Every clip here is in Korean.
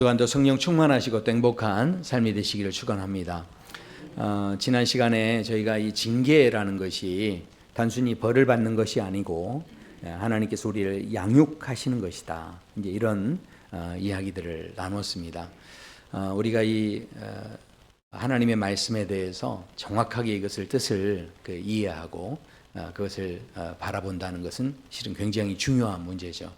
또한도 성령 충만하시고 또 행복한 삶이 되시기를 축원합니다. 지난 시간에 저희가 이 징계라는 것이 단순히 벌을 받는 것이 아니고 하나님께서 우리를 양육하시는 것이다. 이제 이런 이야기들을 나눴습니다. 우리가 이 하나님의 말씀에 대해서 정확하게 이것을 뜻을 이해하고 그것을 바라본다는 것은 실은 굉장히 중요한 문제죠.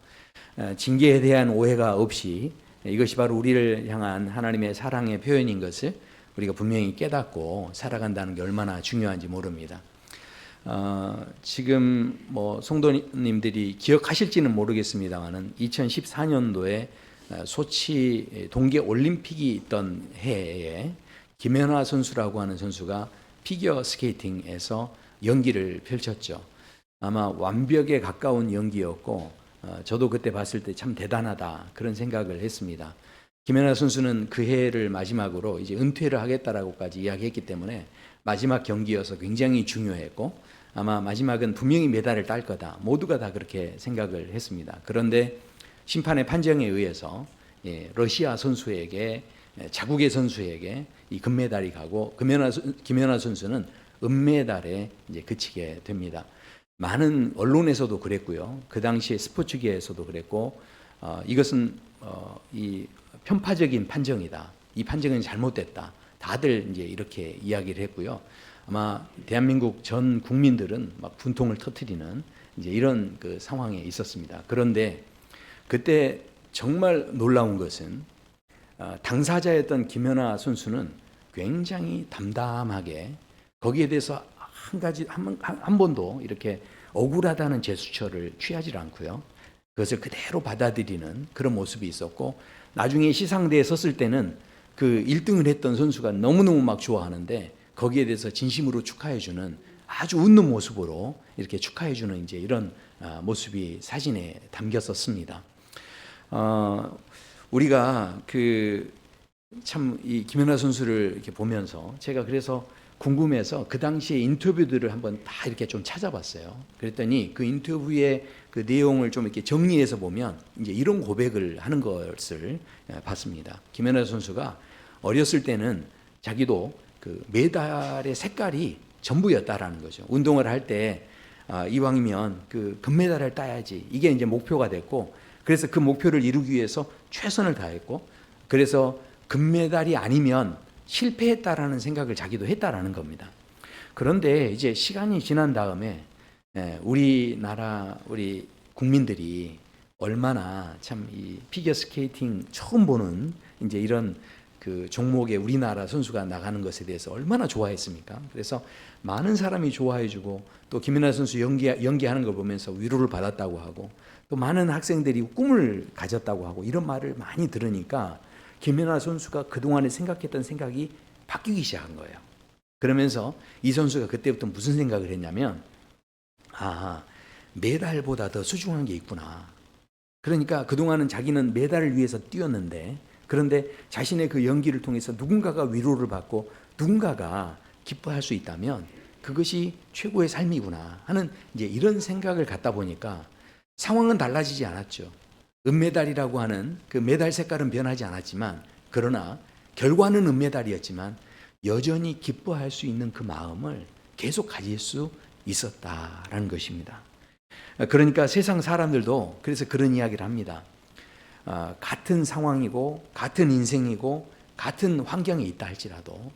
징계에 대한 오해가 없이 이것이 바로 우리를 향한 하나님의 사랑의 표현인 것을 우리가 분명히 깨닫고 살아간다는 게 얼마나 중요한지 모릅니다. 지금 성도님들이 기억하실지는 모르겠습니다만은 2014년도에 소치 동계 올림픽이 있던 해에 김연아 선수라고 하는 선수가 피겨 스케이팅에서 연기를 펼쳤죠. 아마 완벽에 가까운 연기였고 저도 그때 봤을 때 참 대단하다 그런 생각을 했습니다. 김연아 선수는 그 해를 마지막으로 이제 은퇴를 하겠다라고까지 이야기했기 때문에 마지막 경기여서 굉장히 중요했고 아마 마지막은 분명히 메달을 딸 거다. 모두가 다 그렇게 생각을 했습니다. 그런데 심판의 판정에 의해서 러시아 선수에게 자국의 선수에게 이 금메달이 가고 김연아 선수는 은메달에 이제 그치게 됩니다. 많은 언론에서도 그랬고요. 그 당시에 스포츠계에서도 그랬고 이것은 이 편파적인 판정이다. 이 판정은 잘못됐다. 다들 이제 이렇게 이야기를 했고요. 아마 대한민국 전 국민들은 막 분통을 터뜨리는 이제 이런 그 상황에 있었습니다. 그런데 그때 정말 놀라운 것은 당사자였던 김연아 선수는 굉장히 담담하게 거기에 대해서 한 번도 이렇게 억울하다는 제스처를 취하지 않고요. 그것을 그대로 받아들이는 그런 모습이 있었고 나중에 시상대에 섰을 때는 그 1등을 했던 선수가 너무너무 막 좋아하는데 거기에 대해서 진심으로 축하해주는 아주 웃는 모습으로 이렇게 축하해주는 이제 이런 모습이 사진에 담겼었습니다. 우리가 참 이 김연아 선수를 이렇게 보면서 제가 그래서 궁금해서 그 당시에 인터뷰들을 한번 다 이렇게 좀 찾아봤어요. 그랬더니 그 인터뷰의 그 내용을 좀 이렇게 정리해서 보면 이제 이런 고백을 하는 것을 봤습니다. 김연아 선수가 어렸을 때는 자기도 그 메달의 색깔이 전부였다라는 거죠. 운동을 할 때 이왕이면 그 금메달을 따야지 이게 이제 목표가 됐고 그래서 그 목표를 이루기 위해서 최선을 다했고 그래서 금메달이 아니면 실패했다라는 생각을 자기도 했다라는 겁니다. 그런데 이제 시간이 지난 다음에 우리나라 우리 국민들이 얼마나 참 이 피겨 스케이팅 처음 보는 이제 이런 그 종목에 우리나라 선수가 나가는 것에 대해서 얼마나 좋아했습니까? 그래서 많은 사람이 좋아해주고 또 김연아 선수 연기하는 걸 보면서 위로를 받았다고 하고 또 많은 학생들이 꿈을 가졌다고 하고 이런 말을 많이 들으니까 김연아 선수가 그동안에 생각했던 생각이 바뀌기 시작한 거예요. 그러면서 이 선수가 그때부터 무슨 생각을 했냐면 메달보다 더 소중한 게 있구나. 그러니까 그동안은 자기는 메달을 위해서 뛰었는데 그런데 자신의 그 연기를 통해서 누군가가 위로를 받고 누군가가 기뻐할 수 있다면 그것이 최고의 삶이구나 하는 이제 이런 생각을 갖다 보니까 상황은 달라지지 않았죠. 은메달이라고 하는 그 메달 색깔은 변하지 않았지만 그러나 결과는 은메달이었지만 여전히 기뻐할 수 있는 그 마음을 계속 가질 수 있었다라는 것입니다. 그러니까 세상 사람들도 그래서 그런 이야기를 합니다. 같은 상황이고 같은 인생이고 같은 환경에 있다 할지라도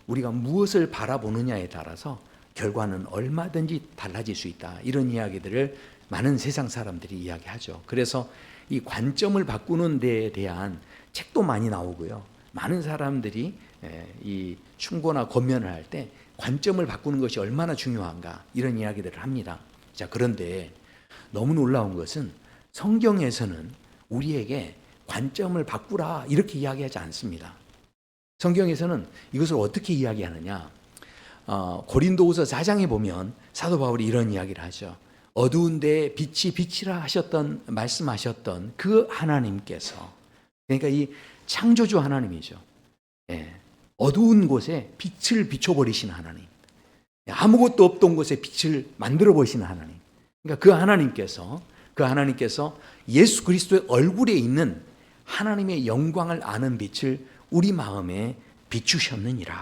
우리가 무엇을 바라보느냐에 따라서 결과는 얼마든지 달라질 수 있다. 이런 이야기들을 많은 세상 사람들이 이야기하죠. 그래서 이 관점을 바꾸는 데에 대한 책도 많이 나오고요. 많은 사람들이 이 충고나 권면을 할 때 관점을 바꾸는 것이 얼마나 중요한가 이런 이야기들을 합니다. 자, 그런데 너무 놀라운 것은 성경에서는 우리에게 관점을 바꾸라 이렇게 이야기하지 않습니다. 성경에서는 이것을 어떻게 이야기하느냐? 고린도후서 4장에 보면 사도 바울이 이런 이야기를 하죠. 어두운 데에 빛이 빛이라 말씀하셨던 그 하나님께서 그러니까 이 창조주 하나님이죠. 어두운 곳에 빛을 비춰버리신 하나님. 아무것도 없던 곳에 빛을 만들어 버리시는 하나님. 그러니까 그 하나님께서 예수 그리스도의 얼굴에 있는 하나님의 영광을 아는 빛을 우리 마음에 비추셨느니라.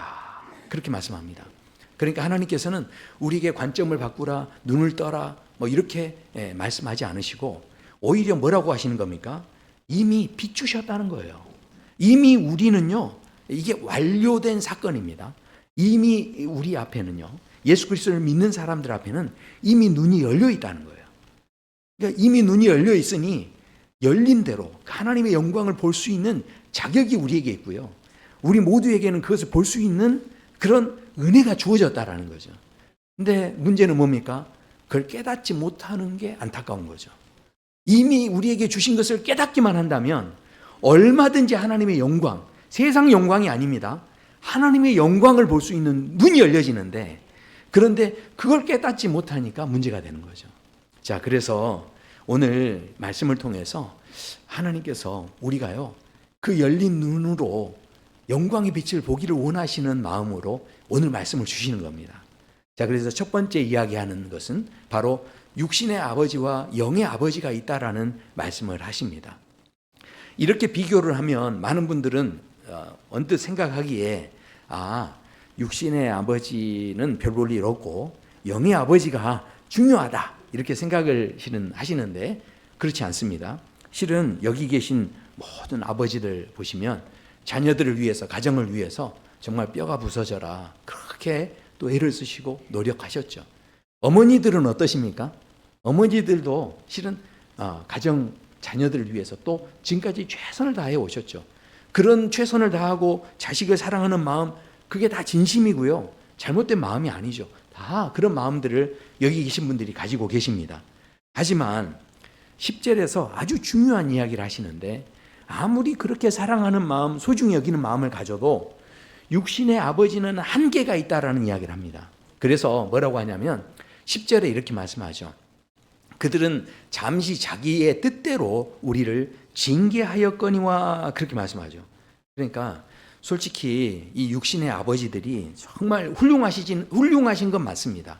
그렇게 말씀합니다. 그러니까 하나님께서는 우리에게 관점을 바꾸라, 눈을 떠라 뭐 이렇게 말씀하지 않으시고 오히려 뭐라고 하시는 겁니까? 이미 비추셨다는 거예요. 이미 우리는요, 이게 완료된 사건입니다. 이미 우리 앞에는요, 예수 그리스도를 믿는 사람들 앞에는 이미 눈이 열려 있다는 거예요. 그러니까 이미 눈이 열려 있으니 열린 대로 하나님의 영광을 볼 수 있는 자격이 우리에게 있고요. 우리 모두에게는 그것을 볼 수 있는 그런 은혜가 주어졌다라는 거죠. 근데 문제는 뭡니까? 그걸 깨닫지 못하는 게 안타까운 거죠. 이미 우리에게 주신 것을 깨닫기만 한다면 얼마든지 하나님의 영광, 세상 영광이 아닙니다. 하나님의 영광을 볼 수 있는 눈이 열려지는데, 그런데 그걸 깨닫지 못하니까 문제가 되는 거죠. 자, 그래서 오늘 말씀을 통해서 하나님께서 우리가요, 그 열린 눈으로 영광의 빛을 보기를 원하시는 마음으로 오늘 말씀을 주시는 겁니다. 자, 그래서 첫 번째 이야기하는 것은 바로 육신의 아버지와 영의 아버지가 있다라는 말씀을 하십니다. 이렇게 비교를 하면 많은 분들은 언뜻 생각하기에 육신의 아버지는 별 볼 일 없고 영의 아버지가 중요하다 이렇게 생각을 하시는데 그렇지 않습니다. 실은 여기 계신 모든 아버지들 보시면 자녀들을 위해서, 가정을 위해서 정말 뼈가 부서져라 그렇게 또 애를 쓰시고 노력하셨죠. 어머니들은 어떠십니까? 어머니들도 실은 가정 자녀들을 위해서 또 지금까지 최선을 다해 오셨죠. 그런 최선을 다하고 자식을 사랑하는 마음, 그게 다 진심이고요. 잘못된 마음이 아니죠. 다 그런 마음들을 여기 계신 분들이 가지고 계십니다. 하지만 10절에서 아주 중요한 이야기를 하시는데, 아무리 그렇게 사랑하는 마음, 소중히 여기는 마음을 가져도 육신의 아버지는 한계가 있다라는 이야기를 합니다. 그래서 뭐라고 하냐면 10절에 이렇게 말씀하죠. 그들은 잠시 자기의 뜻대로 우리를 징계하였거니와 그렇게 말씀하죠. 그러니까 솔직히 이 육신의 아버지들이 정말 훌륭하신 건 맞습니다.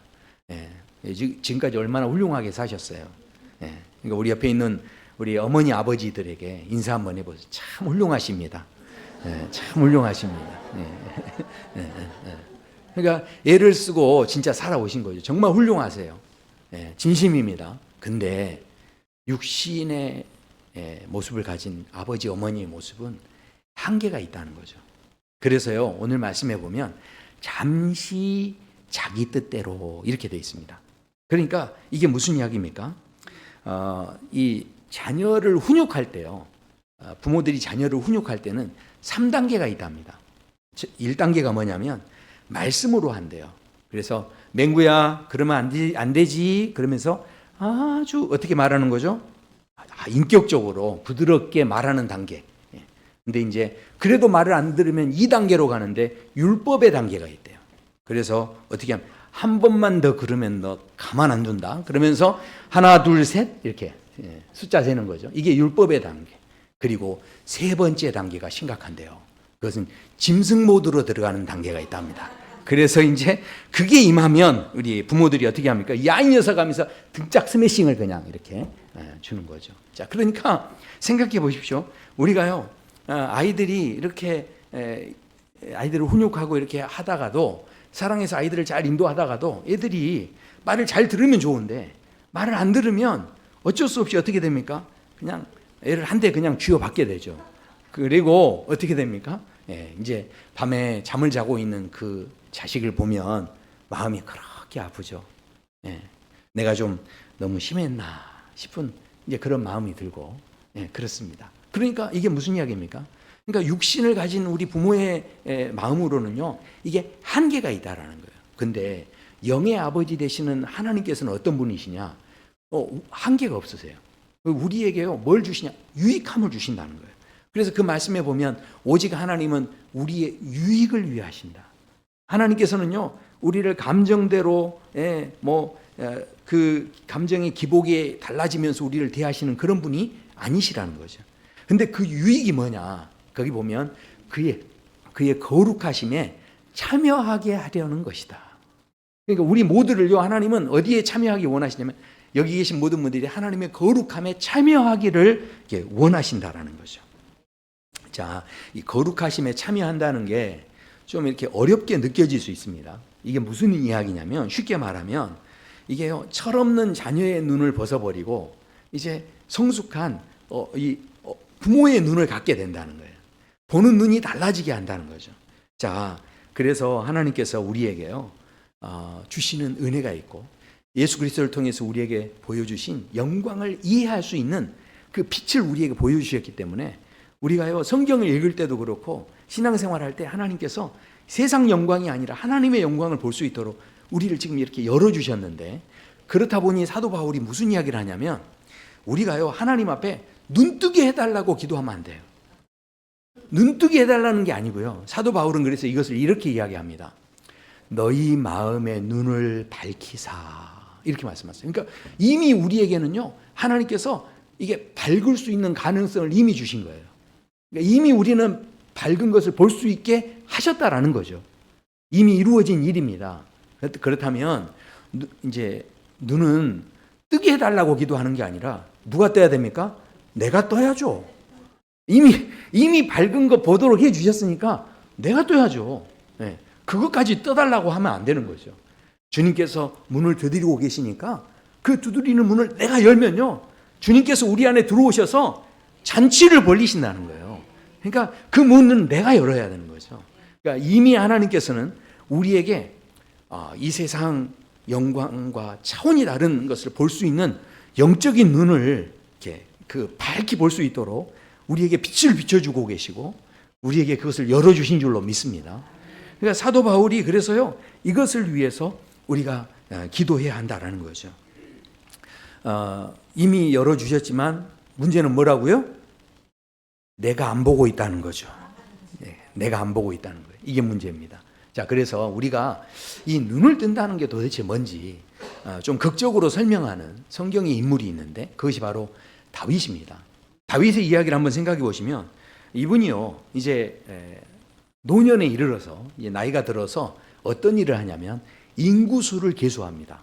지금까지 얼마나 훌륭하게 사셨어요. 그러니까 우리 옆에 있는 우리 어머니 아버지들에게 인사 한번 해보세요. 참 훌륭하십니다. 참 훌륭하십니다. 그러니까 애를 쓰고 진짜 살아오신 거죠. 정말 훌륭하세요. 진심입니다. 근데 육신의 모습을 가진 아버지 어머니의 모습은 한계가 있다는 거죠. 그래서요, 오늘 말씀해 보면 잠시 자기 뜻대로 이렇게 되어 있습니다. 그러니까 이게 무슨 이야기입니까? 이 자녀를 훈육할 때요, 부모들이 자녀를 훈육할 때는 3단계가 있답니다. 1단계가 뭐냐면 말씀으로 한대요. 그래서 맹구야 그러면 안 되지 그러면서 아주 어떻게 말하는 거죠? 인격적으로 부드럽게 말하는 단계. 근데 이제 그래도 말을 안 들으면 2단계로 가는데 율법의 단계가 있대요. 그래서 어떻게 하면 한 번만 더 그러면 너 가만 안 둔다 그러면서 하나 둘 셋 이렇게 숫자 세는 거죠. 이게 율법의 단계. 그리고 세 번째 단계가 심각한데요. 그것은 짐승 모드로 들어가는 단계가 있답니다. 그래서 이제 그게 임하면 우리 부모들이 어떻게 합니까? 야, 이 녀석 하면서 등짝 스매싱을 그냥 이렇게 주는 거죠. 자, 그러니까 생각해 보십시오. 우리가요, 아이들이 이렇게 아이들을 훈육하고 이렇게 하다가도, 사랑해서 아이들을 잘 인도하다가도 애들이 말을 잘 들으면 좋은데 말을 안 들으면 어쩔 수 없이 어떻게 됩니까? 그냥 애를 한 대 그냥 쥐어받게 되죠. 그리고 어떻게 됩니까? 이제 밤에 잠을 자고 있는 그 자식을 보면 마음이 그렇게 아프죠. 내가 좀 너무 심했나 싶은 이제 그런 마음이 들고, 그렇습니다. 그러니까 이게 무슨 이야기입니까? 그러니까 육신을 가진 우리 부모의 마음으로는요, 이게 한계가 있다라는 거예요. 근데 영의 아버지 되시는 하나님께서는 어떤 분이시냐? 한계가 없으세요. 우리에게요, 뭘 주시냐? 유익함을 주신다는 거예요. 그래서 그 말씀에 보면 오직 하나님은 우리의 유익을 위해 하신다. 하나님께서는요, 우리를 감정대로 그 감정의 기복에 달라지면서 우리를 대하시는 그런 분이 아니시라는 거죠. 근데 그 유익이 뭐냐? 거기 보면 그의 거룩하심에 참여하게 하려는 것이다. 그러니까 우리 모두를요, 하나님은 어디에 참여하기 원하시냐면 여기 계신 모든 분들이 하나님의 거룩함에 참여하기를 원하신다라는 거죠. 자, 이 거룩하심에 참여한다는 게 좀 이렇게 어렵게 느껴질 수 있습니다. 이게 무슨 이야기냐면, 쉽게 말하면 이게요, 철없는 자녀의 눈을 벗어버리고 이제 성숙한 부모의 눈을 갖게 된다는 거예요. 보는 눈이 달라지게 한다는 거죠. 자, 그래서 하나님께서 우리에게요, 주시는 은혜가 있고 예수 그리스도를 통해서 우리에게 보여주신 영광을 이해할 수 있는 그 빛을 우리에게 보여주셨기 때문에 우리가요, 성경을 읽을 때도 그렇고 신앙생활할 때 하나님께서 세상 영광이 아니라 하나님의 영광을 볼 수 있도록 우리를 지금 이렇게 열어주셨는데, 그렇다 보니 사도 바울이 무슨 이야기를 하냐면, 우리가요, 하나님 앞에 눈뜨게 해달라고 기도하면 안 돼요. 눈뜨게 해달라는 게 아니고요, 사도 바울은 그래서 이것을 이렇게 이야기합니다. 너희 마음의 눈을 밝히사, 이렇게 말씀하셨어요. 그러니까 이미 우리에게는요, 하나님께서 이게 밝을 수 있는 가능성을 이미 주신 거예요. 그러니까 이미 우리는 밝은 것을 볼 수 있게 하셨다라는 거죠. 이미 이루어진 일입니다. 그렇다면 이제 눈은 뜨게 해달라고 기도하는 게 아니라 누가 떠야 됩니까? 내가 떠야죠. 이미 밝은 거 보도록 해주셨으니까 내가 떠야죠. 네. 그것까지 떠달라고 하면 안 되는 거죠. 주님께서 문을 두드리고 계시니까 그 두드리는 문을 내가 열면요, 주님께서 우리 안에 들어오셔서 잔치를 벌리신다는 거예요. 그러니까 그 문은 내가 열어야 되는 거죠. 그러니까 이미 하나님께서는 우리에게 이 세상 영광과 차원이 다른 것을 볼 수 있는 영적인 눈을 이렇게 밝게 볼 수 있도록 우리에게 빛을 비춰주고 계시고 우리에게 그것을 열어주신 줄로 믿습니다. 그러니까 사도 바울이 그래서요, 이것을 위해서 우리가 기도해야 한다라는 거죠. 이미 열어주셨지만 문제는 뭐라고요? 내가 안 보고 있다는 거죠. 내가 안 보고 있다는 거예요. 이게 문제입니다. 자, 그래서 우리가 이 눈을 뜬다는 게 도대체 뭔지 좀 극적으로 설명하는 성경의 인물이 있는데, 그것이 바로 다윗입니다. 다윗의 이야기를 한번 생각해 보시면, 이분이요, 이제 노년에 이르러서 이제 나이가 들어서 어떤 일을 하냐면 인구수를 계수합니다.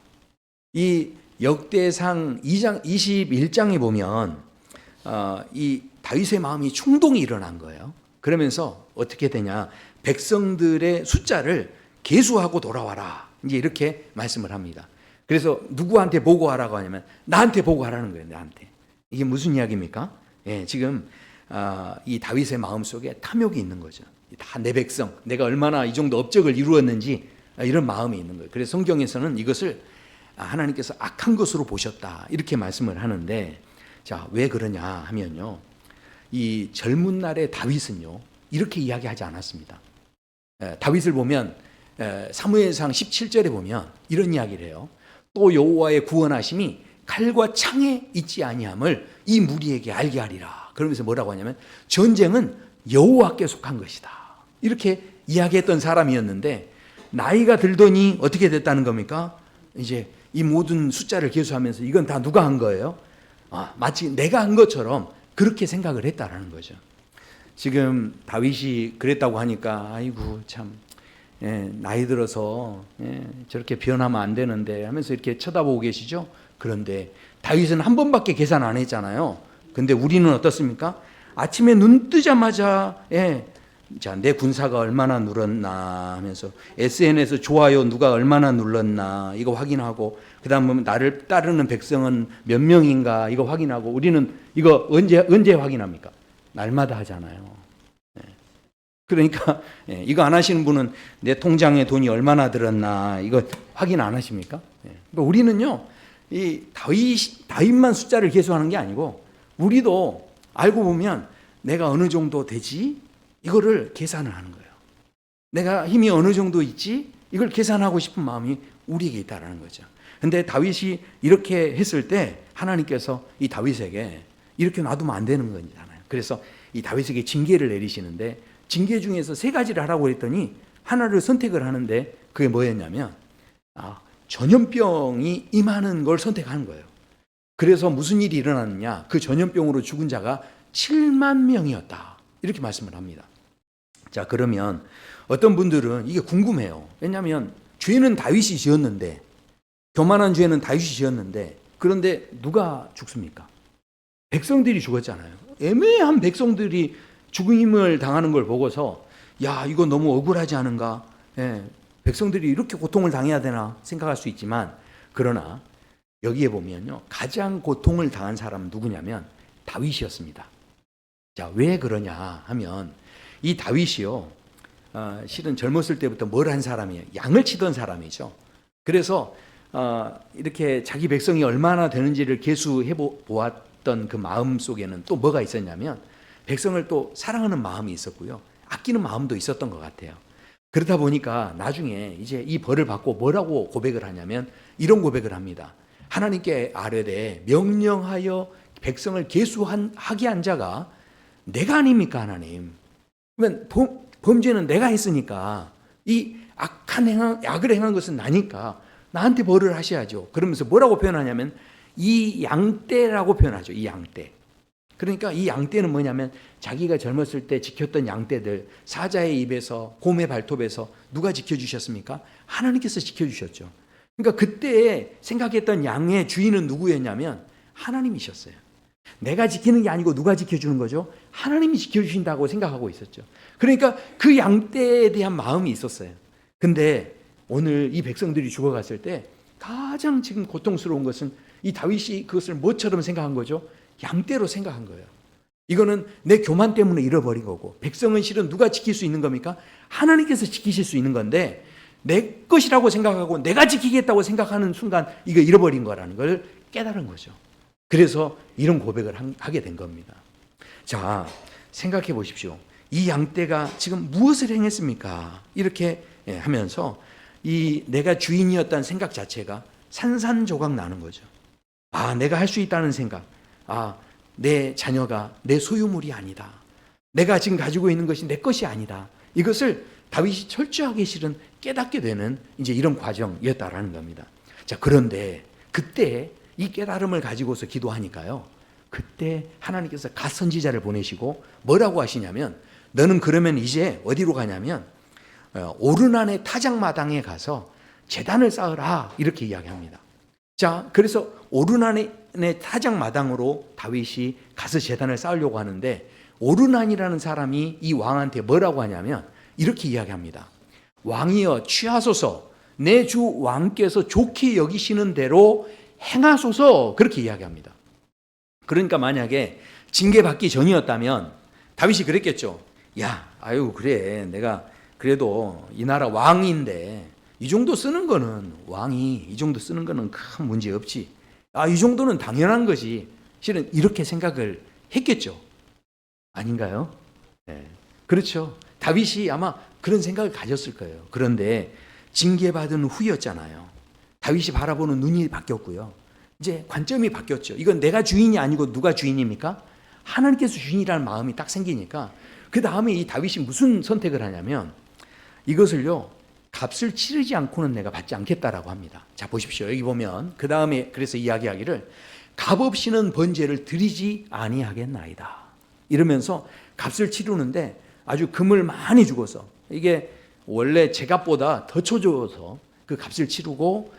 이 역대상 2장 21장에 보면 이 다윗의 마음이 충동이 일어난 거예요. 그러면서 어떻게 되냐, 백성들의 숫자를 계수하고 돌아와라, 이제 이렇게 말씀을 합니다. 그래서 누구한테 보고하라고 하냐면 나한테 보고하라는 거예요. 나한테. 이게 무슨 이야기입니까? 지금 이 다윗의 마음속에 탐욕이 있는 거죠. 다 내 백성, 내가 얼마나 이 정도 업적을 이루었는지 이런 마음이 있는 거예요. 그래서 성경에서는 이것을 하나님께서 악한 것으로 보셨다, 이렇게 말씀을 하는데, 자, 왜 그러냐 하면요, 이 젊은 날의 다윗은요, 이렇게 이야기하지 않았습니다. 다윗을 보면 사무엘상 17절에 보면 이런 이야기를 해요. 또 여호와의 구원하심이 칼과 창에 있지 아니함을 이 무리에게 알게 하리라. 그러면서 뭐라고 하냐면 전쟁은 여호와께 속한 것이다, 이렇게 이야기했던 사람이었는데, 나이가 들더니 어떻게 됐다는 겁니까? 이제 이 모든 숫자를 계수하면서 이건 다 누가 한 거예요? 마치 내가 한 것처럼 그렇게 생각을 했다라는 거죠. 지금 다윗이 그랬다고 하니까 아이고 참, 나이 들어서 저렇게 변하면 안 되는데 하면서 이렇게 쳐다보고 계시죠. 그런데 다윗은 한 번밖에 계산 안 했잖아요. 근데 우리는 어떻습니까? 아침에 눈 뜨자마자 자, 내 군사가 얼마나 늘었나 하면서 SNS 좋아요 누가 얼마나 눌렀나 이거 확인하고, 그 다음 나를 따르는 백성은 몇 명인가 이거 확인하고, 우리는 이거 언제 확인합니까? 날마다 하잖아요. 그러니까 이거 안 하시는 분은 내 통장에 돈이 얼마나 들었나 이거 확인 안 하십니까? 그러니까 우리는요, 이 다윗만 숫자를 계수하는 게 아니고 우리도 알고 보면 내가 어느 정도 되지? 이거를 계산을 하는 거예요. 내가 힘이 어느 정도 있지? 이걸 계산하고 싶은 마음이 우리에게 있다는 거죠. 근데 다윗이 이렇게 했을 때 하나님께서 이 다윗에게 이렇게 놔두면 안 되는 거잖아요. 그래서 이 다윗에게 징계를 내리시는데, 징계 중에서 3가지를 하라고 했더니 하나를 선택을 하는데, 그게 뭐였냐면 전염병이 임하는 걸 선택하는 거예요. 그래서 무슨 일이 일어났느냐, 그 전염병으로 죽은 자가 7만 명이었다, 이렇게 말씀을 합니다. 자, 그러면 어떤 분들은 이게 궁금해요. 왜냐하면 죄는 다윗이 지었는데, 교만한 죄는 다윗이 지었는데, 그런데 누가 죽습니까? 백성들이 죽었잖아요. 애매한 백성들이 죽임을 당하는 걸 보고서 야, 이거 너무 억울하지 않은가? 예, 백성들이 이렇게 고통을 당해야 되나 생각할 수 있지만, 그러나 여기에 보면요, 가장 고통을 당한 사람은 누구냐면 다윗이었습니다. 자, 왜 그러냐 하면 이 다윗이요, 실은 젊었을 때부터 뭘 한 사람이에요? 양을 치던 사람이죠. 그래서 이렇게 자기 백성이 얼마나 되는지를 계수해 보았던 그 마음 속에는 또 뭐가 있었냐면 백성을 또 사랑하는 마음이 있었고요, 아끼는 마음도 있었던 것 같아요. 그러다 보니까 나중에 이제 이 벌을 받고 뭐라고 고백을 하냐면 이런 고백을 합니다. 하나님께 아뢰되 명령하여 백성을 계수하게 한 자가 내가 아닙니까 하나님? 그러면 범죄는 내가 했으니까 이 악을 행한 것은 나니까 나한테 벌을 하셔야죠. 그러면서 뭐라고 표현하냐면 이 양떼라고 표현하죠. 이 양떼. 그러니까 이 양떼는 뭐냐면 자기가 젊었을 때 지켰던 양떼들, 사자의 입에서 곰의 발톱에서 누가 지켜주셨습니까? 하나님께서 지켜주셨죠. 그러니까 그때 생각했던 양의 주인은 누구였냐면 하나님이셨어요. 내가 지키는 게 아니고 누가 지켜주는 거죠? 하나님이 지켜주신다고 생각하고 있었죠. 그러니까 그 양떼에 대한 마음이 있었어요. 근데 오늘 이 백성들이 죽어갔을 때 가장 지금 고통스러운 것은 이 다윗이 그것을 뭐처럼 생각한 거죠? 양떼로 생각한 거예요. 이거는 내 교만 때문에 잃어버린 거고, 백성은 실은 누가 지킬 수 있는 겁니까? 하나님께서 지키실 수 있는 건데 내 것이라고 생각하고 내가 지키겠다고 생각하는 순간 이거 잃어버린 거라는 걸 깨달은 거죠. 그래서 이런 고백을 하게 된 겁니다. 자, 생각해 보십시오. 이 양떼가 지금 무엇을 행했습니까? 이렇게 하면서 이 내가 주인이었다는 생각 자체가 산산조각 나는 거죠. 내가 할 수 있다는 생각. 내 자녀가 내 소유물이 아니다. 내가 지금 가지고 있는 것이 내 것이 아니다. 이것을 다윗이 철저하게 실은 깨닫게 되는 이제 이런 과정이었다라는 겁니다. 자, 그런데 그때 이 깨달음을 가지고서 기도하니까요, 그때 하나님께서 갓 선지자를 보내시고 뭐라고 하시냐면 너는 그러면 이제 어디로 가냐면 오르난의 타작마당에 가서 제단을 쌓으라 이렇게 이야기합니다. 자, 그래서 오르난의 타작마당으로 다윗이 가서 제단을 쌓으려고 하는데 오르난이라는 사람이 이 왕한테 뭐라고 하냐면 이렇게 이야기합니다. 왕이여 취하소서, 내 주 왕께서 좋게 여기시는 대로 행하소서, 그렇게 이야기합니다. 그러니까 만약에 징계받기 전이었다면 다윗이 그랬겠죠. 그래, 내가 그래도 이 나라 왕인데 이 정도 쓰는 거는, 왕이 이 정도 쓰는 거는 큰 문제 없지. 이 정도는 당연한 거지. 실은 이렇게 생각을 했겠죠. 아닌가요? 네. 그렇죠. 다윗이 아마 그런 생각을 가졌을 거예요. 그런데 징계받은 후였잖아요. 다윗이 바라보는 눈이 바뀌었고요. 이제 관점이 바뀌었죠. 이건 내가 주인이 아니고 누가 주인입니까? 하나님께서 주인이라는 마음이 딱 생기니까 그 다음에 이 다윗이 무슨 선택을 하냐면 이것을요, 값을 치르지 않고는 내가 받지 않겠다라고 합니다. 자, 보십시오. 여기 보면 그 다음에 그래서 이야기하기를 값없이는 번제를 드리지 아니하겠나이다 이러면서 값을 치르는데 아주 금을 많이 주고서, 이게 원래 제값보다 더 쳐줘서 그 값을 치르고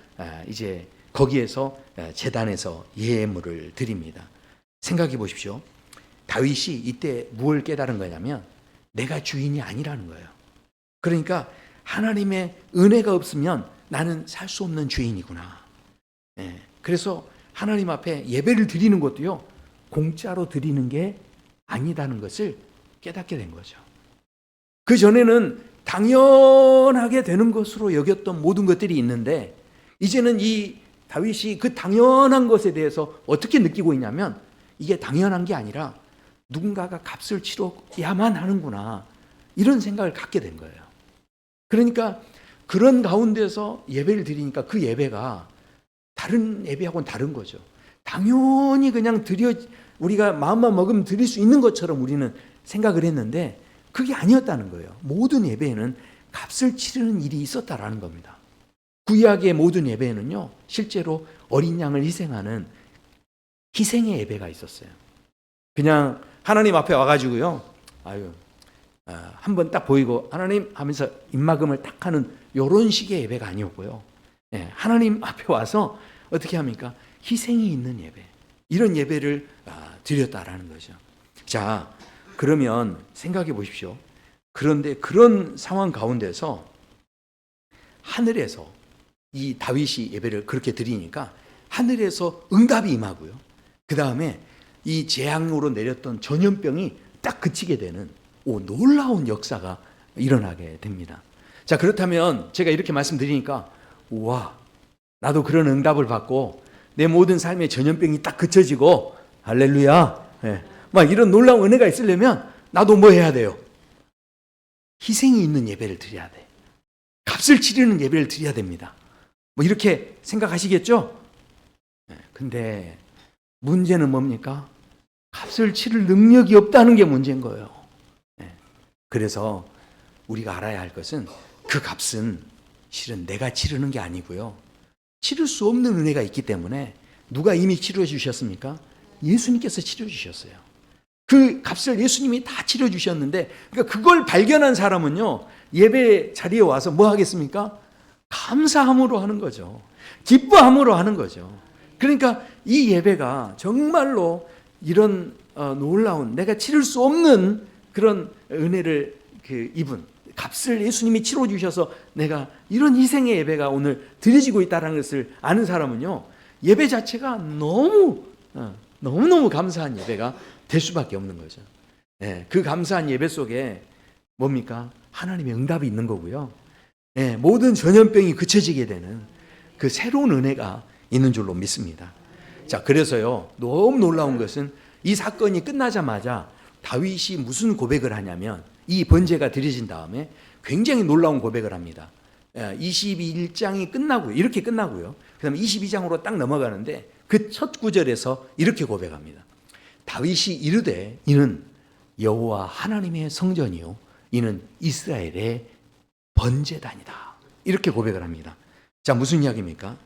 이제 거기에서 제단에서 예물을 드립니다. 생각해 보십시오. 다윗이 이때 무엇을 깨달은 거냐면 내가 주인이 아니라는 거예요. 그러니까 하나님의 은혜가 없으면 나는 살 수 없는 죄인이구나. 그래서 하나님 앞에 예배를 드리는 것도요, 공짜로 드리는 게 아니다는 것을 깨닫게 된 거죠. 그 전에는 당연하게 되는 것으로 여겼던 모든 것들이 있는데 이제는 이 다윗이 그 당연한 것에 대해서 어떻게 느끼고 있냐면 이게 당연한 게 아니라 누군가가 값을 치러야만 하는구나, 이런 생각을 갖게 된 거예요. 그러니까 그런 가운데서 예배를 드리니까 그 예배가 다른 예배하고는 다른 거죠. 당연히 그냥 우리가 마음만 먹으면 드릴 수 있는 것처럼 우리는 생각을 했는데 그게 아니었다는 거예요. 모든 예배에는 값을 치르는 일이 있었다라는 겁니다. 구약의 모든 예배에는요, 실제로 어린 양을 희생하는 희생의 예배가 있었어요. 그냥 하나님 앞에 와가지고요, 한번 딱 보이고 하나님 하면서 입막음을 딱 하는 이런 식의 예배가 아니었고요. 하나님 앞에 와서 어떻게 합니까? 희생이 있는 예배, 이런 예배를 드렸다라는 거죠. 자, 그러면 생각해 보십시오. 그런데 그런 상황 가운데서 하늘에서 이 다윗이 예배를 그렇게 드리니까 하늘에서 응답이 임하고요. 그 다음에 이 재앙으로 내렸던 전염병이 딱 그치게 되는 놀라운 역사가 일어나게 됩니다. 자, 그렇다면 제가 이렇게 말씀드리니까 우와, 나도 그런 응답을 받고 내 모든 삶의 전염병이 딱 그쳐지고 할렐루야, 막 이런 놀라운 은혜가 있으려면 나도 뭐 해야 돼요? 희생이 있는 예배를 드려야 돼. 값을 치르는 예배를 드려야 됩니다. 뭐 이렇게 생각하시겠죠? 근데 문제는 뭡니까? 값을 치를 능력이 없다는 게 문제인 거예요. 그래서 우리가 알아야 할 것은 그 값은 실은 내가 치르는 게 아니고요. 치를 수 없는 은혜가 있기 때문에 누가 이미 치러 주셨습니까? 예수님께서 치러 주셨어요. 그 값을 예수님이 다 치러 주셨는데, 그러니까 그걸 발견한 사람은요, 예배 자리에 와서 뭐 하겠습니까? 감사함으로 하는 거죠. 기뻐함으로 하는 거죠. 그러니까 이 예배가 정말로 이런 놀라운, 내가 치를 수 없는 그런 은혜를 입은 값을 예수님이 치러 주셔서 내가 이런 희생의 예배가 오늘 드려지고 있다는 것을 아는 사람은요, 예배 자체가 너무너무 감사한 예배가 될 수밖에 없는 거죠. 그 감사한 예배 속에 뭡니까? 하나님의 응답이 있는 거고요. 모든 전염병이 그쳐지게 되는 그 새로운 은혜가 있는 줄로 믿습니다. 자, 그래서요, 너무 놀라운 것은 이 사건이 끝나자마자 다윗이 무슨 고백을 하냐면, 이 번제가 드려진 다음에 굉장히 놀라운 고백을 합니다. 21장이 끝나고요. 이렇게 끝나고요. 그 다음에 22장으로 딱 넘어가는데 그 첫 구절에서 이렇게 고백합니다. 다윗이 이르되 이는 여호와 하나님의 성전이요 이는 이스라엘의 번제단이다. 이렇게 고백을 합니다. 자, 무슨 이야기입니까?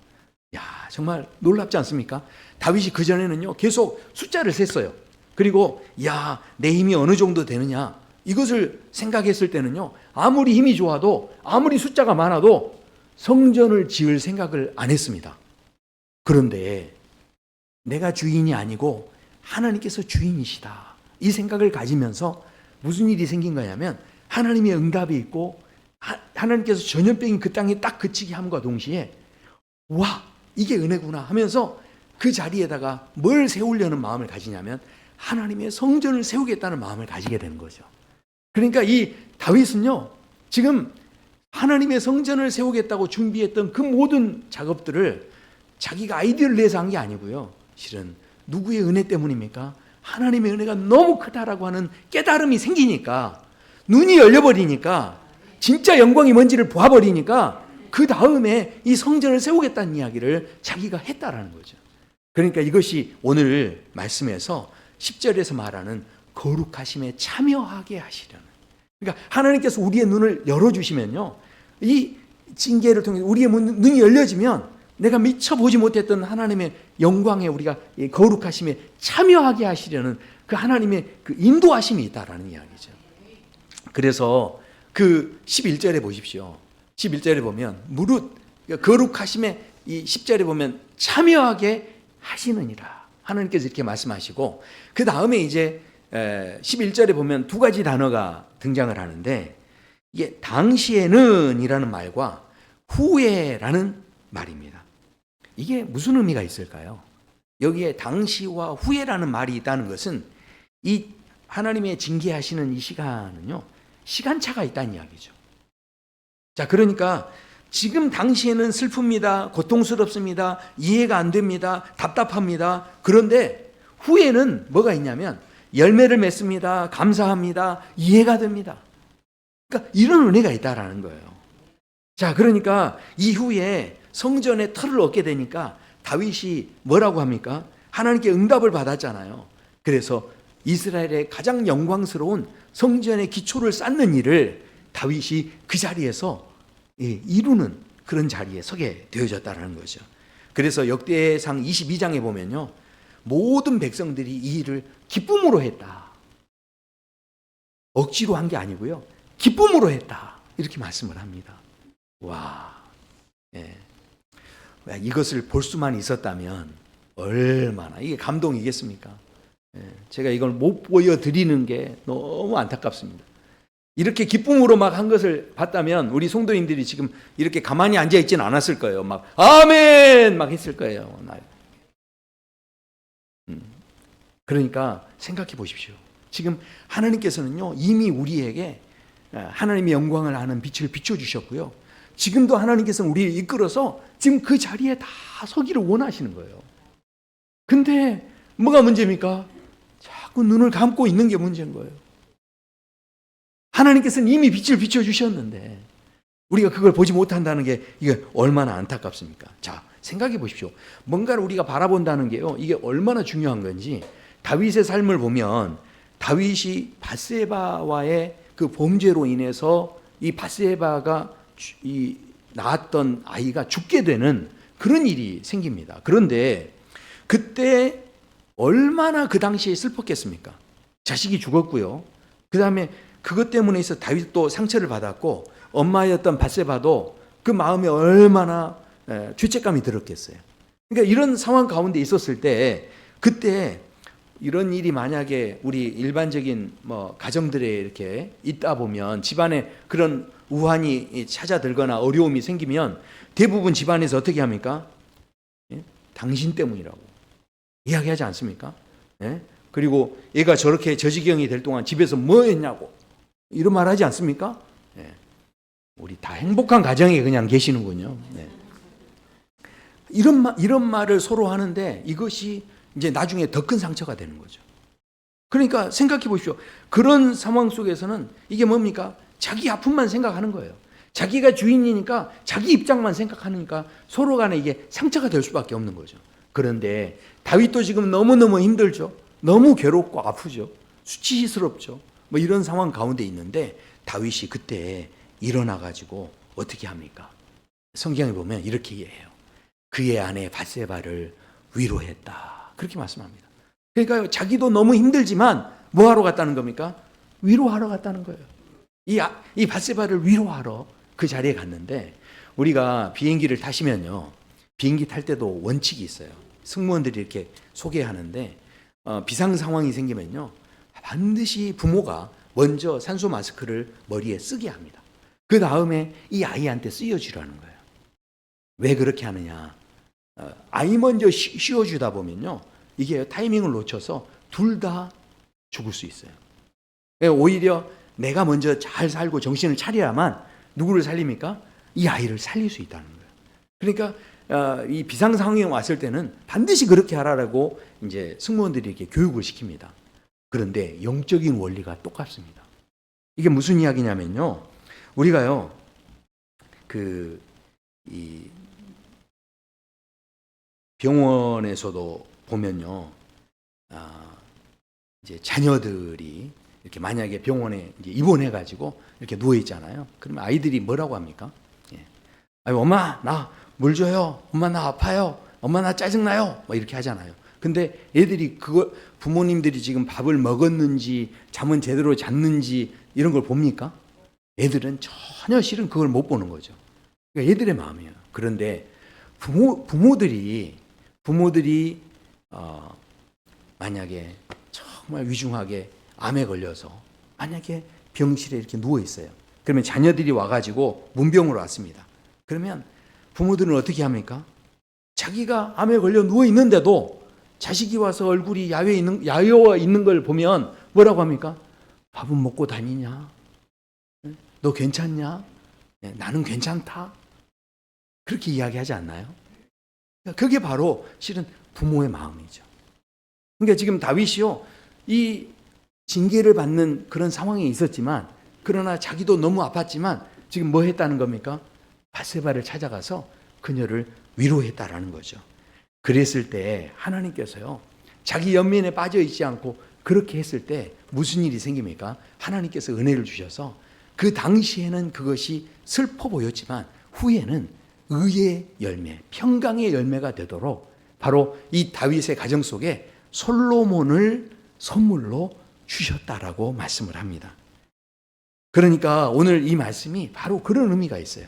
야, 정말 놀랍지 않습니까? 다윗이 그전에는요, 계속 숫자를 셌어요. 그리고 야, 내 힘이 어느 정도 되느냐, 이것을 생각했을 때는요, 아무리 힘이 좋아도, 아무리 숫자가 많아도 성전을 지을 생각을 안 했습니다. 그런데 내가 주인이 아니고 하나님께서 주인이시다, 이 생각을 가지면서 무슨 일이 생긴 거냐면, 하나님의 응답이 있고 하나님께서 전염병이 그 땅에 딱 그치게 함과 동시에 와, 이게 은혜구나 하면서 그 자리에다가 뭘 세우려는 마음을 가지냐면 하나님의 성전을 세우겠다는 마음을 가지게 되는 거죠. 그러니까 이 다윗은요, 지금 하나님의 성전을 세우겠다고 준비했던 그 모든 작업들을 자기가 아이디어를 내서 한 게 아니고요, 실은 누구의 은혜 때문입니까? 하나님의 은혜가 너무 크다라고 하는 깨달음이 생기니까, 눈이 열려버리니까, 진짜 영광이 뭔지를 보아버리니까 그 다음에 이 성전을 세우겠다는 이야기를 자기가 했다라는 거죠. 그러니까 이것이 오늘 말씀에서 10절에서 말하는 거룩하심에 참여하게 하시려는, 그러니까 하나님께서 우리의 눈을 열어주시면요, 이 징계를 통해 우리의 눈이 열려지면 내가 미처 보지 못했던 하나님의 영광에 우리가 거룩하심에 참여하게 하시려는 그 하나님의 그 인도하심이 있다라는 이야기죠. 그래서 그 11절에 보십시오. 11절에 보면 무릇 거룩하심에, 이 10절에 보면 참여하게 하시느니라, 하나님께서 이렇게 말씀하시고, 그 다음에 이제 11절에 보면 두 가지 단어가 등장을 하는데, 이게 당시에는 이라는 말과 후에라는 말입니다. 이게 무슨 의미가 있을까요? 여기에 당시와 후에라는 말이 있다는 것은 이 하나님의 징계하시는 이 시간은요, 시간차가 있다는 이야기죠. 자, 그러니까 지금 당시에는 슬픕니다, 고통스럽습니다, 이해가 안 됩니다, 답답합니다. 그런데 후에는 뭐가 있냐면 열매를 맺습니다, 감사합니다, 이해가 됩니다. 그러니까 이런 은혜가 있다라는 거예요. 자, 그러니까 이후에 성전의 터를 얻게 되니까 다윗이 뭐라고 합니까? 하나님께 응답을 받았잖아요. 그래서 이스라엘의 가장 영광스러운 성전의 기초를 쌓는 일을 다윗이 그 자리에서 이루는 그런 자리에 서게 되어졌다는 거죠. 그래서 역대상 22장에 보면요, 모든 백성들이 이 일을 기쁨으로 했다. 억지로 한 게 아니고요, 기쁨으로 했다, 이렇게 말씀을 합니다. 와, 이것을 볼 수만 있었다면 얼마나 이게 감동이겠습니까? 제가 이걸 못 보여드리는 게 너무 안타깝습니다. 이렇게 기쁨으로 막 한 것을 봤다면 우리 성도님들이 지금 이렇게 가만히 앉아 있지는 않았을 거예요. 막 아멘 막 했을 거예요. 그러니까 생각해 보십시오. 지금 하나님께서는요 이미 우리에게 하나님의 영광을 아는 빛을 비춰주셨고요. 지금도 하나님께서는 우리를 이끌어서 지금 그 자리에 다 서기를 원하시는 거예요. 근데 뭐가 문제입니까? 자꾸 눈을 감고 있는 게 문제인 거예요. 하나님께서는 이미 빛을 비춰주셨는데 우리가 그걸 보지 못한다는 게 이게 얼마나 안타깝습니까? 자, 생각해 보십시오. 뭔가를 우리가 바라본다는 게요, 이게 얼마나 중요한 건지 다윗의 삶을 보면 다윗이 밧세바와의 그 범죄로 인해서 이 밧세바가 낳았던 아이가 죽게 되는 그런 일이 생깁니다. 그런데 그때 얼마나 그 당시에 슬펐겠습니까? 자식이 죽었고요. 그 다음에 그것 때문에 있어 다윗도 상처를 받았고 엄마였던 밧세바도 그 마음에 얼마나 죄책감이 들었겠어요. 그러니까 이런 상황 가운데 있었을 때 그때 이런 일이 만약에 우리 일반적인 가정들에 이렇게 있다 보면 집안에 그런 우환이 찾아들거나 어려움이 생기면 대부분 집안에서 어떻게 합니까? 당신 때문이라고 이야기하지 않습니까? 그리고 얘가 저렇게 저지경이 될 동안 집에서 뭐 했냐고 이런 말 하지 않습니까? 우리 다 행복한 가정에 그냥 계시는군요. 이런 말을 서로 하는데 이것이 이제 나중에 더 큰 상처가 되는 거죠. 그러니까 생각해 보십시오. 그런 상황 속에서는 이게 뭡니까? 자기 아픔만 생각하는 거예요. 자기가 주인이니까 자기 입장만 생각하니까 서로 간에 이게 상처가 될 수밖에 없는 거죠. 그런데 다윗도 지금 너무너무 힘들죠. 너무 괴롭고 아프죠. 수치스럽죠. 뭐 이런 상황 가운데 있는데 다윗이 그때 일어나 가지고 어떻게 합니까? 성경에 보면 이렇게 이해해요. 그의 아내 밧세바를 위로했다. 그렇게 말씀합니다. 그러니까 자기도 너무 힘들지만 뭐 하러 갔다는 겁니까? 위로하러 갔다는 거예요. 이 밧세바를 위로하러 그 자리에 갔는데 우리가 비행기를 타시면요. 비행기 탈 때도 원칙이 있어요. 승무원들이 이렇게 소개하는데 비상 상황이 생기면요. 반드시 부모가 먼저 산소 마스크를 머리에 쓰게 합니다. 그 다음에 이 아이한테 쓰여주라는 거예요. 왜 그렇게 하느냐? 아이 먼저 씌워주다 보면요. 이게 타이밍을 놓쳐서 둘 다 죽을 수 있어요. 오히려 내가 먼저 잘 살고 정신을 차려야만 누구를 살립니까? 이 아이를 살릴 수 있다는 거예요. 그러니까 이 비상 상황이 왔을 때는 반드시 그렇게 하라고 이제 승무원들이 이렇게 교육을 시킵니다. 그런데 영적인 원리가 똑같습니다. 이게 무슨 이야기냐면요. 우리가요, 이 병원에서도 보면요, 이제 자녀들이 이렇게 만약에 병원에 이제 입원해가지고 이렇게 누워 있잖아요. 그러면 아이들이 뭐라고 합니까? 아유, 엄마 나 물 줘요. 엄마 나 아파요. 엄마 나 짜증나요. 뭐 이렇게 하잖아요. 근데 애들이 부모님들이 지금 밥을 먹었는지 잠은 제대로 잤는지 이런 걸 봅니까? 애들은 전혀 실은 그걸 못 보는 거죠. 그러니까 애들의 마음이에요. 그런데 부모들이 만약에 정말 위중하게 암에 걸려서 만약에 병실에 이렇게 누워 있어요. 그러면 자녀들이 와가지고 문병으로 왔습니다. 그러면 부모들은 어떻게 합니까? 자기가 암에 걸려 누워 있는데도 자식이 와서 얼굴이 야외와 있는 걸 보면 뭐라고 합니까? 밥은 먹고 다니냐? 너 괜찮냐? 나는 괜찮다. 그렇게 이야기하지 않나요? 그게 바로 실은 부모의 마음이죠. 그러니까 지금 다윗이요, 이 징계를 받는 그런 상황에 있었지만, 그러나 자기도 너무 아팠지만 지금 뭐 했다는 겁니까? 밧세바를 찾아가서 그녀를 위로했다라는 거죠. 그랬을 때 하나님께서요, 자기 연민에 빠져 있지 않고 그렇게 했을 때 무슨 일이 생깁니까? 하나님께서 은혜를 주셔서 그 당시에는 그것이 슬퍼 보였지만 후에는 의의 열매, 평강의 열매가 되도록 바로 이 다윗의 가정 속에 솔로몬을 선물로 주셨다라고 말씀을 합니다. 그러니까 오늘 이 말씀이 바로 그런 의미가 있어요.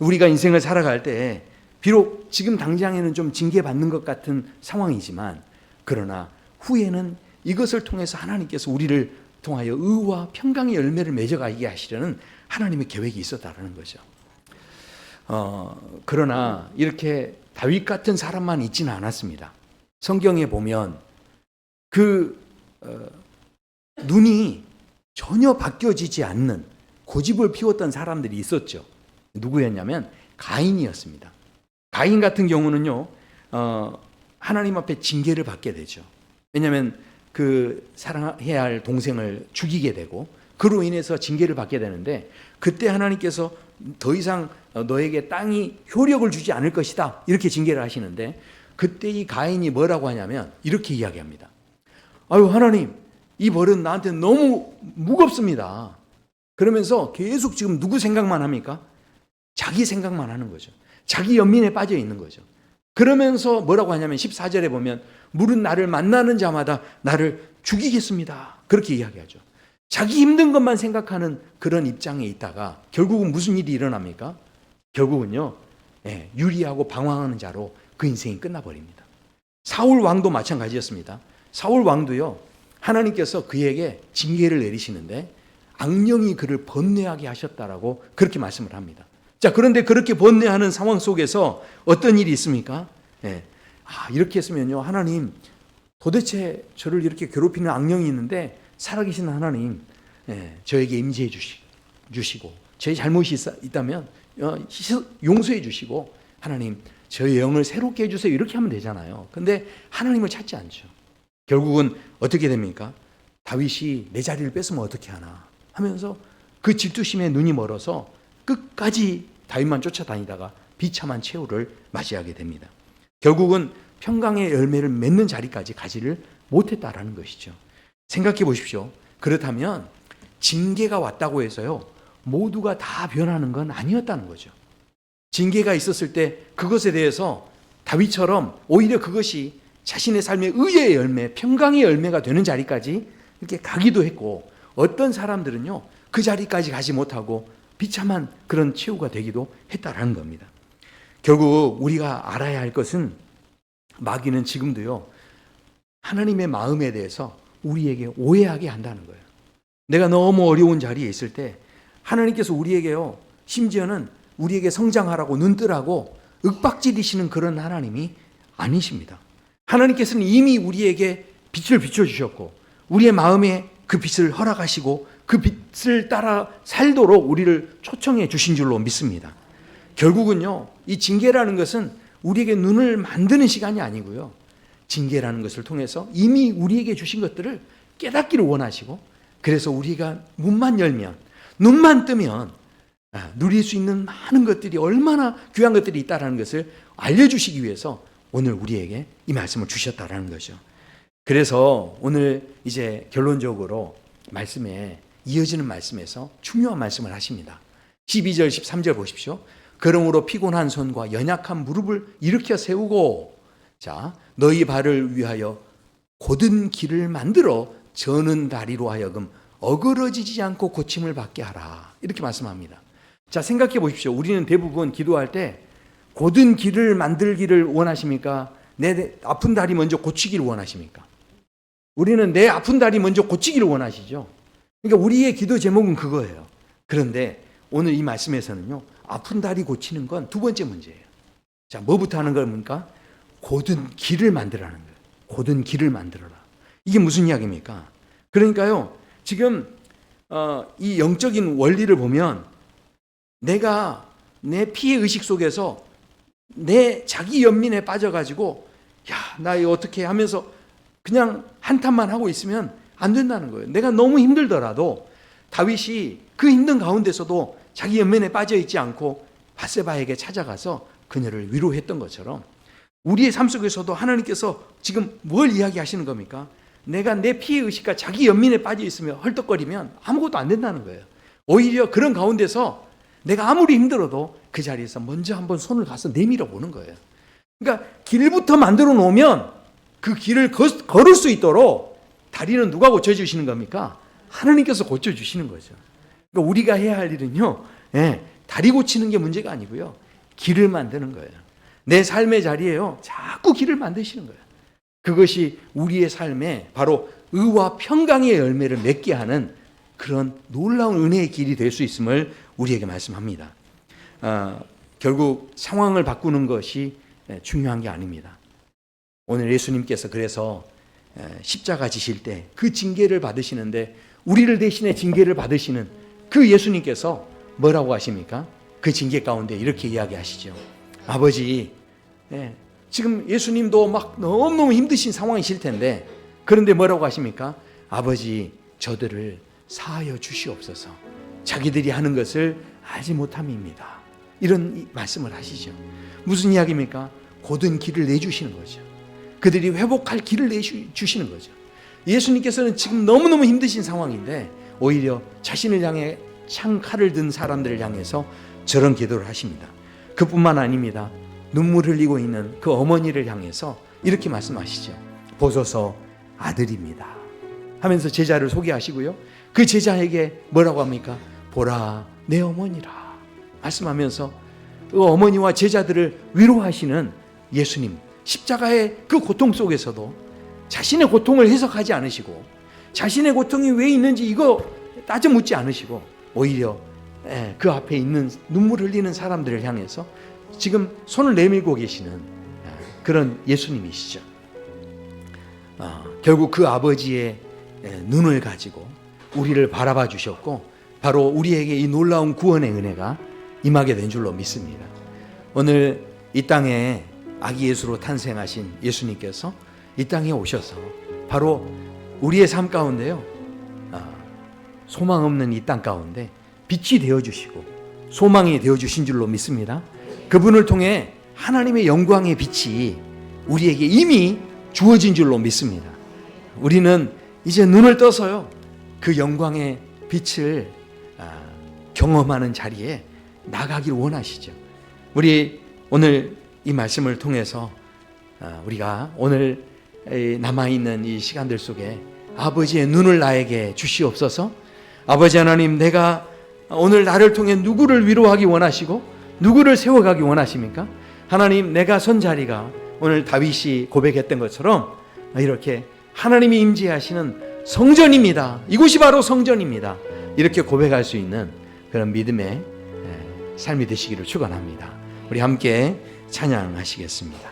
우리가 인생을 살아갈 때 비록 지금 당장에는 좀 징계받는 것 같은 상황이지만 그러나 후에는 이것을 통해서 하나님께서 우리를 통하여 의와 평강의 열매를 맺어가게 하시려는 하나님의 계획이 있었다라는 거죠. 그러나 이렇게 다윗 같은 사람만 있지는 않았습니다. 성경에 보면 눈이 전혀 바뀌어지지 않는 고집을 피웠던 사람들이 있었죠. 누구였냐면 가인이었습니다. 가인 같은 경우는요, 하나님 앞에 징계를 받게 되죠. 왜냐하면 그 사랑해야 할 동생을 죽이게 되고 그로 인해서 징계를 받게 되는데, 그때 하나님께서 더 이상 너에게 땅이 효력을 주지 않을 것이다 이렇게 징계를 하시는데, 그때 이 가인이 뭐라고 하냐면 이렇게 이야기합니다. 아유, 하나님, 이 벌은 나한테 너무 무겁습니다. 그러면서 계속 지금 누구 생각만 합니까? 자기 생각만 하는 거죠. 자기 연민에 빠져 있는 거죠. 그러면서 뭐라고 하냐면 14절에 보면 물은 나를 만나는 자마다 나를 죽이겠습니다. 그렇게 이야기하죠. 자기 힘든 것만 생각하는 그런 입장에 있다가 결국은 무슨 일이 일어납니까? 결국은요, 유리하고 방황하는 자로 그 인생이 끝나버립니다. 사울 왕도 마찬가지였습니다. 사울 왕도요, 하나님께서 그에게 징계를 내리시는데 악령이 그를 번뇌하게 하셨다라고 그렇게 말씀을 합니다. 자, 그런데 그렇게 번뇌하는 상황 속에서 어떤 일이 있습니까? 이렇게 했으면요, 하나님, 도대체 저를 이렇게 괴롭히는 악령이 있는데 살아계신 하나님, 저에게 임재해 주시고 저의 잘못이 있다면 용서해 주시고 하나님, 저의 영을 새롭게 해주세요. 이렇게 하면 되잖아요. 근데 하나님을 찾지 않죠. 결국은 어떻게 됩니까? 다윗이 내 자리를 뺏으면 어떻게 하나 하면서 그 질투심에 눈이 멀어서 끝까지 다윗만 쫓아다니다가 비참한 최후를 맞이하게 됩니다. 결국은 평강의 열매를 맺는 자리까지 가지를 못했다라는 것이죠. 생각해 보십시오. 그렇다면 징계가 왔다고 해서요, 모두가 다 변하는 건 아니었다는 거죠. 징계가 있었을 때 그것에 대해서 다윗처럼 오히려 그것이 자신의 삶의 의의 열매, 평강의 열매가 되는 자리까지 이렇게 가기도 했고, 어떤 사람들은요, 그 자리까지 가지 못하고 비참한 그런 최후가 되기도 했다라는 겁니다. 결국 우리가 알아야 할 것은 마귀는 지금도요, 하나님의 마음에 대해서 우리에게 오해하게 한다는 거예요. 내가 너무 어려운 자리에 있을 때 하나님께서 우리에게요, 심지어는 우리에게 성장하라고 눈뜨라고 윽박지르시는 그런 하나님이 아니십니다. 하나님께서는 이미 우리에게 빛을 비춰주셨고 우리의 마음에 그 빛을 허락하시고 그 빛을 따라 살도록 우리를 초청해 주신 줄로 믿습니다. 결국은요, 이 징계라는 것은 우리에게 눈을 만드는 시간이 아니고요, 징계라는 것을 통해서 이미 우리에게 주신 것들을 깨닫기를 원하시고, 그래서 우리가 문만 열면, 눈만 뜨면 누릴 수 있는 많은 것들이, 얼마나 귀한 것들이 있다는 것을 알려주시기 위해서 오늘 우리에게 이 말씀을 주셨다는 거죠. 그래서 오늘 이제 결론적으로 말씀에 이어지는 말씀에서 중요한 말씀을 하십니다. 12절 13절 보십시오. 그러므로 피곤한 손과 연약한 무릎을 일으켜 세우고, 자, 너희 발을 위하여 곧은 길을 만들어 저는 다리로 하여금 어그러지지 않고 고침을 받게 하라. 이렇게 말씀합니다. 자, 생각해 보십시오. 우리는 대부분 기도할 때 곧은 길을 만들기를 원하십니까? 내 아픈 다리 먼저 고치기를 원하십니까? 우리는 내 아픈 다리 먼저 고치기를 원하시죠. 그러니까 우리의 기도 제목은 그거예요. 그런데 오늘 이 말씀에서는요, 아픈 다리 고치는 건 두 번째 문제예요. 자, 뭐부터 하는 겁니까? 곧은 길을 만들라는 거예요. 곧은 길을 만들어라. 이게 무슨 이야기입니까? 그러니까요, 지금 이 영적인 원리를 보면 내가 내 피해 의식 속에서 내 자기 연민에 빠져가지고 나 이거 어떻게 하면서 그냥 한탄만 하고 있으면 안 된다는 거예요. 내가 너무 힘들더라도 다윗이 그 힘든 가운데서도 자기 연민에 빠져 있지 않고 밧세바에게 찾아가서 그녀를 위로했던 것처럼 우리의 삶 속에서도 하나님께서 지금 뭘 이야기하시는 겁니까? 내가 내 피해 의식과 자기 연민에 빠져 있으면 헐떡거리면 아무것도 안 된다는 거예요. 오히려 그런 가운데서 내가 아무리 힘들어도 그 자리에서 먼저 한번 손을 가서 내밀어 보는 거예요. 그러니까 길부터 만들어 놓으면 그 길을 걸을 수 있도록 다리는 누가 고쳐주시는 겁니까? 하나님께서 고쳐주시는 거죠. 그러니까 우리가 해야 할 일은요, 다리 고치는 게 문제가 아니고요, 길을 만드는 거예요. 내 삶의 자리에요, 자꾸 길을 만드시는 거예요. 그것이 우리의 삶에 바로 의와 평강의 열매를 맺게 하는 그런 놀라운 은혜의 길이 될 수 있음을 우리에게 말씀합니다. 결국 상황을 바꾸는 것이 중요한 게 아닙니다. 오늘 예수님께서 그래서 십자가 지실 때 그 징계를 받으시는데, 우리를 대신해 징계를 받으시는 그 예수님께서 뭐라고 하십니까? 그 징계 가운데 이렇게 이야기하시죠. 아버지, 지금 예수님도 막 너무너무 힘드신 상황이실 텐데, 그런데 뭐라고 하십니까? 아버지, 저들을 사하여 주시옵소서. 자기들이 하는 것을 알지 못함입니다. 이런 말씀을 하시죠. 무슨 이야기입니까? 곧은 길을 내주시는 거죠. 그들이 회복할 길을 내주시는 거죠. 예수님께서는 지금 너무너무 힘드신 상황인데 오히려 자신을 향해 창칼을 든 사람들을 향해서 저런 기도를 하십니다. 그뿐만 아닙니다. 눈물 흘리고 있는 그 어머니를 향해서 이렇게 말씀하시죠. 보소서, 아들입니다 하면서 제자를 소개하시고요. 그 제자에게 뭐라고 합니까? 보라, 내 어머니라 말씀하면서 그 어머니와 제자들을 위로하시는 예수님, 십자가의 그 고통 속에서도 자신의 고통을 해석하지 않으시고, 자신의 고통이 왜 있는지 이거 따져 묻지 않으시고, 오히려 그 앞에 있는 눈물 흘리는 사람들을 향해서 지금 손을 내밀고 계시는 그런 예수님이시죠. 결국 그 아버지의 눈을 가지고 우리를 바라봐 주셨고, 바로 우리에게 이 놀라운 구원의 은혜가 임하게 된 줄로 믿습니다. 오늘 이 땅에 아기 예수로 탄생하신 예수님께서 이 땅에 오셔서 바로 우리의 삶 가운데요, 소망 없는 이 땅 가운데 빛이 되어주시고 소망이 되어주신 줄로 믿습니다. 그분을 통해 하나님의 영광의 빛이 우리에게 이미 주어진 줄로 믿습니다. 우리는 이제 눈을 떠서요, 그 영광의 빛을 경험하는 자리에 나가길 원하시죠. 우리 오늘 이 말씀을 통해서 우리가 오늘 남아있는 이 시간들 속에 아버지의 눈을 나에게 주시옵소서. 아버지 하나님, 내가 오늘 나를 통해 누구를 위로하기 원하시고 누구를 세워가기 원하십니까? 하나님, 내가 선 자리가 오늘 다윗이 고백했던 것처럼 이렇게 하나님이 임재하시는 성전입니다. 이곳이 바로 성전입니다. 이렇게 고백할 수 있는 그런 믿음의 삶이 되시기를 축원합니다. 우리 함께 찬양하시겠습니다.